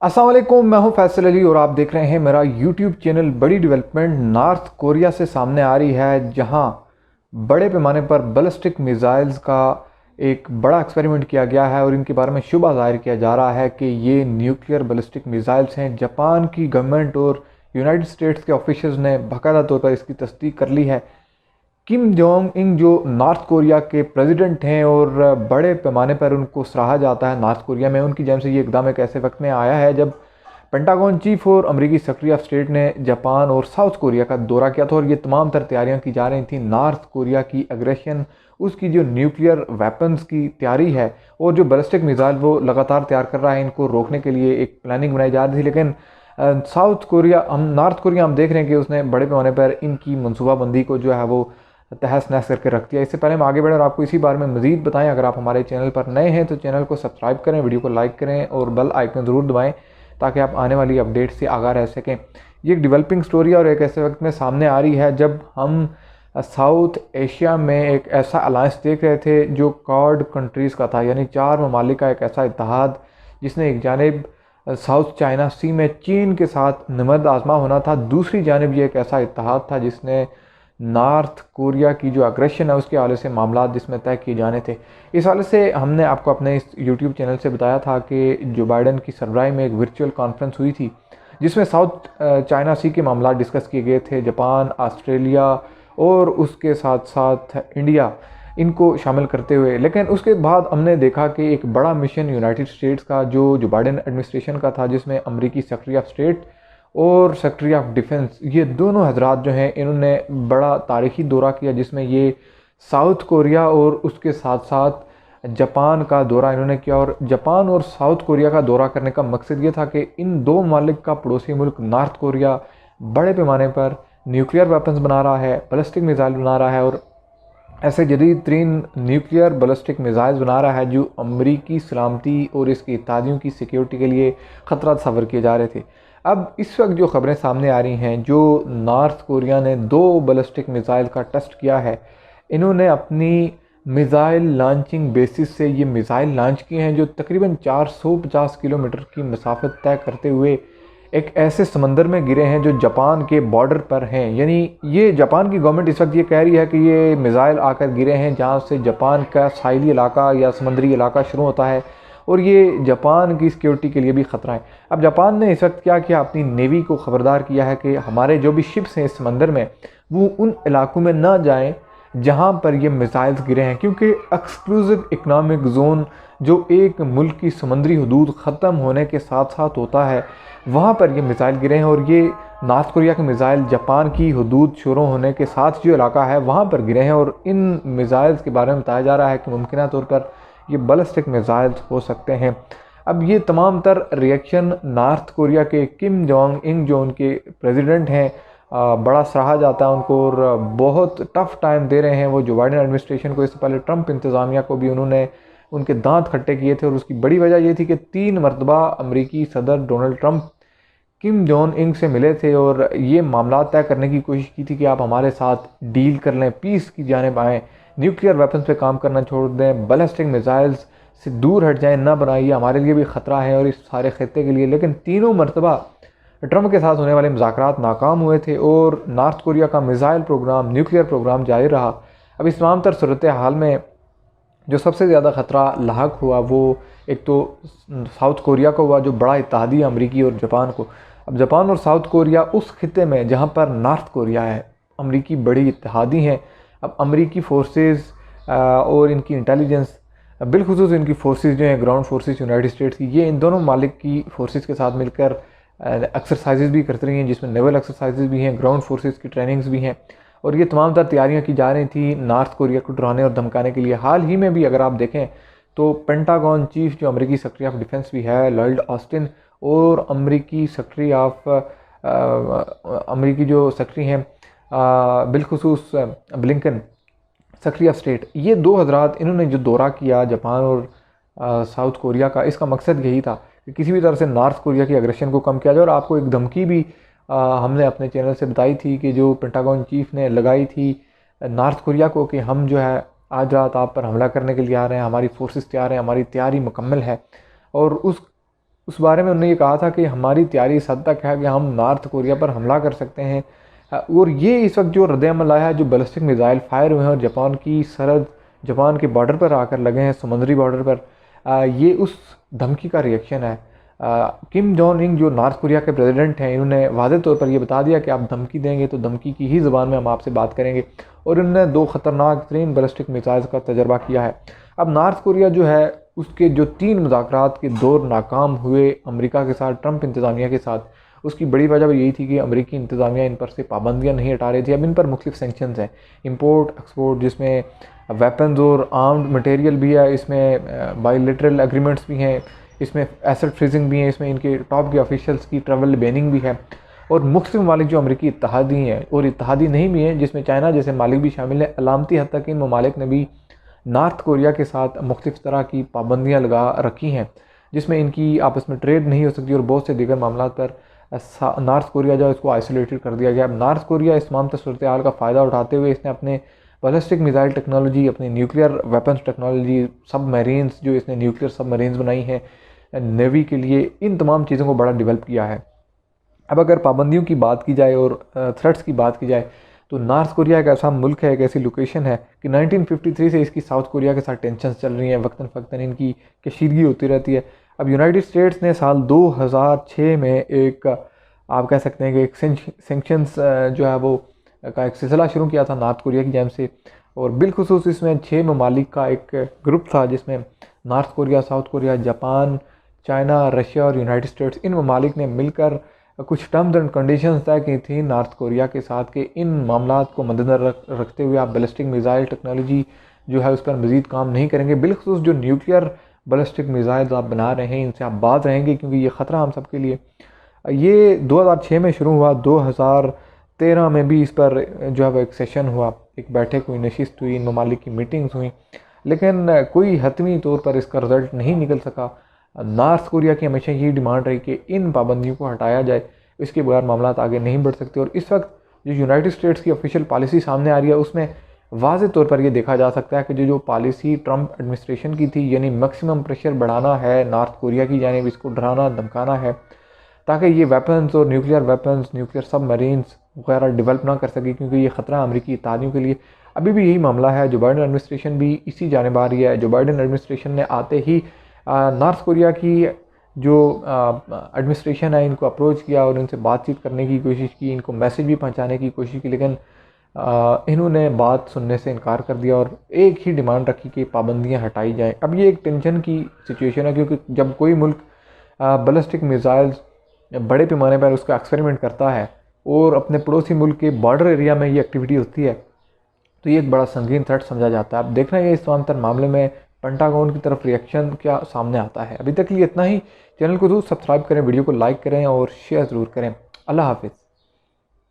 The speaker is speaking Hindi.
अस्सलाम वालेकुम, मैं हूं फैसल अली और आप देख रहे हैं मेरा यूट्यूब चैनल। बड़ी डेवलपमेंट नॉर्थ कोरिया से सामने आ रही है, जहां बड़े पैमाने पर बैलिस्टिक मिसाइल्स का एक बड़ा एक्सपेरिमेंट किया गया है और इनके बारे में शुबा जाहिर किया जा रहा है कि ये न्यूक्लियर बैलिस्टिक मिसाइल्स हैं। जापान की गवर्नमेंट और यूनाइटेड स्टेट्स के ऑफिशियल्स ने बाकायदा तौर पर इसकी तस्दीक कर ली है। किम जोंग इन जो नॉर्थ कोरिया के प्रेसिडेंट हैं और बड़े पैमाने पर उनको सराहा जाता है नॉर्थ कोरिया में, उनकी जन्म से ये इकदाम एक ऐसे वक्त में आया है जब पेंटागन चीफ और अमेरिकी सेक्रेटरी ऑफ स्टेट ने जापान और साउथ कोरिया का दौरा किया था और ये तमाम तर तैयारियां की जा रही थी नॉर्थ कोरिया की एग्रेशन, उसकी जो न्यूक्लियर वेपन्स की तैयारी है और जो बैलिस्टिक मिसाइल वो लगातार तैयार कर रहा है, इनको रोकने के लिए एक प्लानिंग बनाई जा रही थी। लेकिन साउथ कोरिया हम नॉर्थ कोरिया हम देख रहे हैं कि उसने बड़े पैमाने पर इनकी मनसूबाबंदी को जो है वो तहस नहस करके रख दिया। इससे पहले हम आगे बढ़ें और आपको इसी बारे में मज़ीद बताएं, अगर आप हमारे चैनल पर नए हैं तो चैनल को सब्सक्राइब करें, वीडियो को लाइक करें और बेल आइकन ज़रूर दबाएं ताकि आप आने वाली अपडेट से आगाह रह सकें। ये एक डेवलपिंग स्टोरी और एक ऐसे वक्त में सामने आ रही है जब हम साउथ एशिया में एक ऐसा अलायंस देख रहे थे जो क्वाड कंट्रीज़ का था, यानी 4 ममालिक का एक ऐसा इत्तेहाद जिसने एक जानिब साउथ चाइना सी में चीन के साथ नमद आजमा होना था, दूसरी जानिब ये एक ऐसा इत्तेहाद था जिसने नॉर्थ कोरिया की जो अग्रेशन है उसके हवाले से मामला जिसमें तय किए जाने थे। इस हवाले से हमने आपको अपने इस यूट्यूब चैनल से बताया था कि जो बाइडन की सरबराही में एक वर्चुअल कॉन्फ्रेंस हुई थी जिसमें साउथ चाइना सी के मामला डिस्कस किए गए थे। जापान, ऑस्ट्रेलिया और उसके साथ साथ इंडिया इनको शामिल करते हुए। लेकिन उसके बाद हमने देखा कि एक बड़ा मिशन यूनाइटेड स्टेट्स का जो बाइडन एडमिनिस्ट्रेशन का था, जिसमें अमेरिकी सेक्रेटरी ऑफ स्टेट और सेक्रेटरी ऑफ डिफेंस, ये दोनों हजरात जो हैं इन्होंने बड़ा तारीखी दौरा किया, जिसमें ये साउथ कोरिया और उसके साथ साथ जापान का दौरा इन्होंने किया। और जापान और साउथ कोरिया का दौरा करने का मकसद ये था कि इन दो ममालिक का पड़ोसी मुल्क नॉर्थ कोरिया बड़े पैमाने पर न्यूक्लियर वेपन्स बना रहा है, बैलिस्टिक मिसाइल बना रहा है और ऐसे जदीद तरीन न्यूक्लियर बैलिस्टिक मिसाइल्स बना रहा है जो अमरीकी सलामती और इसके इत्तेहादियों की सिक्योरिटी के लिए ख़तरा तस्वर किए जा रहे थे। अब इस वक्त जो ख़बरें सामने आ रही हैं, जो नॉर्थ कोरिया ने 2 बैलिस्टिक मिसाइल का टेस्ट किया है, इन्होंने अपनी मिसाइल लॉन्चिंग बेसिस से ये मिसाइल लॉन्च किए हैं जो तकरीबन 450 किलोमीटर की मसाफत तय करते हुए एक ऐसे समंदर में गिरे हैं जो जापान के बॉर्डर पर हैं। यानी ये जापान की गवर्नमेंट इस वक्त ये कह रही है कि ये मिसाइल आकर गिरे हैं जहाँ से जापान का साहिली इलाका या समुद्री इलाका शुरू होता है और ये जापान की सिक्योरिटी के लिए भी ख़तरा है। अब जापान ने इस वक्त क्या किया, अपनी नेवी को ख़बरदार किया है कि हमारे जो भी शिप्स हैं इस समंदर में वो उन इलाकों में ना जाएं जहां पर ये मिसाइल्स गिरे हैं, क्योंकि एक्सक्लूसिव इकनॉमिक जोन जो एक मुल्क की समुद्री हदूद ख़त्म होने के साथ साथ होता है, वहाँ पर ये मिसाइल गिरे हैं। और ये नॉर्थ कोरिया के मिसाइल जापान की हदूद शुरू होने के साथ जो इलाका है वहाँ पर गिरे हैं और इन मिसाइल्स के बारे में बताया जा रहा है कि मुमकिन तौर पर ये बैलिस्टिक मिसाइल्स हो सकते हैं। अब ये तमाम तर रिएक्शन नॉर्थ कोरिया के किम जोंग इन जो उनके प्रेसिडेंट हैं, बड़ा सराहा जाता है उनको और बहुत टफ़ टाइम दे रहे हैं वो जो बाइडन एडमिनिस्ट्रेशन को। इससे पहले ट्रंप इंतज़ामिया को भी उन्होंने उनके दांत खट्टे किए थे और उसकी बड़ी वजह ये थी कि 3 मरतबा अमरीकी सदर डोनाल्ड ट्रंप किम जोंग इन से मिले थे और ये मामला तय करने की कोशिश की थी कि आप हमारे साथ डील कर लें, पीस की जानिब आएँ, न्यूक्लियर वेपन्स पे काम करना छोड़ दें, बैलिस्टिक मिसाइल्स से दूर हट जाएं, ना बनाइए, हमारे लिए भी ख़तरा है और इस सारे खत्े के लिए। लेकिन तीनों मरतबा ट्रंप के साथ होने वाले मुज़ाकरात नाकाम हुए थे और नॉर्थ कोरिया का मिसाइल प्रोग्राम, न्यूक्लियर प्रोग्राम जारी रहा। अब इस तमाम तर सूरत हाल में जो सबसे ज़्यादा ख़तरा लाहक हुआ वो एक तो साउथ कोरिया को हुआ, जो बड़ा इत्तेहादी है अमरीकी और जापान को। अब जापान और साउथ कोरिया उस खिते में जहाँ पर नॉर्थ कोरिया है, अमरीकी बड़ी इत्तेहादी हैं। अब अमरीकी फोर्सेस और इनकी इंटेलिजेंस, बिलखुसूस इनकी फोर्सेस जो हैं ग्राउंड फोर्सेस यूनाइटेड स्टेट्स की, ये इन दोनों मालिक की फोर्सेस के साथ मिलकर एक्सरसाइजेज भी करती रही हैं, जिसमें नेवल एक्सरसाइजेज भी हैं, ग्राउंड फोर्सेस की ट्रेनिंग्स भी हैं और ये तमाम तर तैयारियाँ की जा रही थी नॉर्थ कोरिया को डराने और धमकाने के लिए। हाल ही में भी अगर आप देखें तो पेंटागन चीफ जो अमेरिकी सेक्रेटरी ऑफ डिफेंस भी है लॉयड ऑस्टिन और अमेरिकी सेक्रेटरी ऑफ अमेरिकी जो सेक्रेटरी हैं बिलखुसूस ब्लिंकन सेक्रेटरी ऑफ स्टेट, ये 2 हजरात इन्होंने जो दौरा किया जापान और साउथ कोरिया का, इसका मकसद यही था कि किसी भी तरह से नॉर्थ कोरिया की एग्रेशन को कम किया जाए। और आपको एक धमकी भी हमने अपने चैनल से बताई थी कि जो पेंटागन चीफ ने लगाई थी नॉर्थ कोरिया को कि हम जो है आज रात आप पर हमला करने के लिए आ रहे हैं, हमारी फोर्सेस तैयार हैं, हमारी तैयारी मुकम्मल है। और उस उस बारे में उन्होंने ये कहा था कि हमारी तैयारी इस हद तक है कि हम नॉर्थ कोरिया पर हमला कर सकते हैं। और ये इस वक्त जो रद्द-ए-अमल आया है, जो बैलिस्टिक मिसाइल फायर हुए हैं और जापान की सरहद, जापान के बॉर्डर पर आकर लगे हैं, समुद्री बॉर्डर पर, ये उस धमकी का रिएक्शन है। किम जोंग उन जो नॉर्थ कोरिया के प्रेसिडेंट हैं, इन्होंने वाज़ेह तौर पर ये बता दिया कि आप धमकी देंगे तो धमकी की ही ज़बान में हम आपसे बात करेंगे। और इन्होंने 2 ख़तरनाक तरीन बैलिस्टिक मिसाइल्स का तजर्बा किया है। अब नॉर्थ कोरिया जो है, उसके जो 3 मुज़ाकरात के दौर नाकाम हुए अमेरिका के साथ, ट्रंप इंतज़ामिया के साथ, उसकी बड़ी वजह यही थी कि अमेरिकी इंतज़ामिया इन पर से पाबंदियाँ नहीं हटा रही थी। अब इन पर मुख्तलिफ सैंक्शंस हैं, इंपोर्ट एक्सपोर्ट, जिसमें वेपन्स और आर्म्ड मटेरियल भी है, इसमें बायलैटरल एग्रीमेंट्स भी हैं, इसमें एसेट फ्रीजिंग भी है, इसमें इनके टॉप के ऑफिशियल्स की ट्रैवल बैनिंग भी है। और मुख्तलिफ ममालिक जो अमरीकी इत्तहादी हैं और इत्तहादी नहीं भी हैं, जिसमें चाइना जैसे मालिक भी शामिल हैं, अलामती हद तक इन ममालिक ने भी नॉर्थ कोरिया के साथ मुख्तलिफ तरह की पाबंदियाँ लगा रखी हैं, जिसमें इनकी आपस में ट्रेड नहीं हो सकती और बहुत से दीगर मामला पर नॉर्थ कोरिया जो इसको आइसोलेटेड कर दिया गया। अब नॉर्थ कोरिया इस तमाम सूरत हाल का फ़ायदा उठाते हुए इसने अपने बैलिस्टिक मिसाइल टेक्नोलॉजी, अपनी न्यूक्लियर वेपन्स टेक्नोलॉजी, सबमरीन्स जो इसने न्यूक्लियर सबमरीन्स बनाई हैं नेवी के लिए, इन तमाम चीज़ों को बड़ा डेवलप किया है। अब अगर पाबंदियों की बात की जाए और थ्रेट्स की बात की जाए, तो नॉर्थ कोरिया एक ऐसा मुल्क है, एक ऐसी लोकेशन है कि 1953 से इसकी साउथ कोरिया के साथ टेंशन्स चल रही हैं, वक्तन फ़क्तन इनकी कशीदगी होती रहती है। अब यूनाइटेड स्टेट्स ने साल 2006 में एक, आप कह सकते हैं कि एक सेंक्शंस जो है वो का एक सिलसिला शुरू किया था नॉर्थ कोरिया की जानिब से। और बिलखुसूस इसमें 6 ममालिक का एक ग्रुप था, जिसमें north Korea, south Korea, Japan, China, Russia और यूनाइटेड स्टेट्स, इन ममालिक ने मिलकर कुछ टर्म्स एंड कंडीशंस तय की थी नॉर्थ कोरिया के साथ कि इन मामलात को मद्देनज़र रखते हुए आप बैलिस्टिक मिसाइल टेक्नोलॉजी जो है उस पर मज़ीद काम नहीं करेंगे। बिलखुसूस जो न्यूक्लियर बैलिस्टिक मिसाइल्स आप बना रहे हैं, इनसे आप बात रहेंगे, क्योंकि ये ख़तरा हम सब के लिए। ये 2006 में शुरू हुआ, 2013 में भी इस पर जो है वो एक सेशन हुआ, एक बैठक हुई, नशिस्त हुई, इन ममालिक की मीटिंग्स हुई, लेकिन कोई हतमी तौर पर इसका रिज़ल्ट नहीं निकल सका। नॉर्थ कोरिया की हमेशा यही डिमांड रही कि इन पाबंदियों को हटाया जाए, इसके बगैर मामला आगे नहीं बढ़ सकते। और इस वक्त जो यूनाइटेड स्टेट्स की ऑफिशियल पॉलिसी सामने आ रही है, उसमें वाज़ेह तौर पर यह देखा जा सकता है कि जो पॉलिसी ट्रंप एडमिनिस्ट्रेशन की थी, यानी मैक्सिमम प्रेशर बढ़ाना है नॉर्थ कोरिया की जानिब, इसको डराना धमकाना है ताकि ये वेपन्स और न्यूक्लियर वेपन्स, न्यूक्लियर सबमरीन्स वगैरह डेवलप ना कर सके, क्योंकि ये ख़तरा अमरीकी इत्तहादियों के लिए अभी भी यही मामला है। जो बाइडन एडमिनिस्ट्रेशन भी इसी जानिब आ रही है। जो बाइडन एडमिनिस्ट्रेशन ने आते ही नॉर्थ कोरिया की जो एडमिनिस्ट्रेशन है, इनको अप्रोच किया और इनसे बातचीत करने की कोशिश की, इनको मैसेज भी पहुंचाने की कोशिश की, लेकिन इन्होंने बात सुनने से इनकार कर दिया और एक ही डिमांड रखी कि पाबंदियां हटाई जाएं। अब ये एक टेंशन की सिचुएशन है, क्योंकि जब कोई मुल्क बैलिस्टिक मिसाइल्स बड़े पैमाने पर उसका एक्सपेरिमेंट करता है और अपने पड़ोसी मुल्क के बॉर्डर एरिया में ये एक्टिविटी होती है, तो ये एक बड़ा संगीन थ्रेट समझा जाता है। आप देख रहे हैं इस तमाम तर मामले में पेंटागन की तरफ रिएक्शन क्या सामने आता है। अभी तक लिए इतना ही। चैनल को जरूर सब्सक्राइब करें, वीडियो को लाइक करें और शेयर ज़रूर करें। अल्लाह हाफिज़।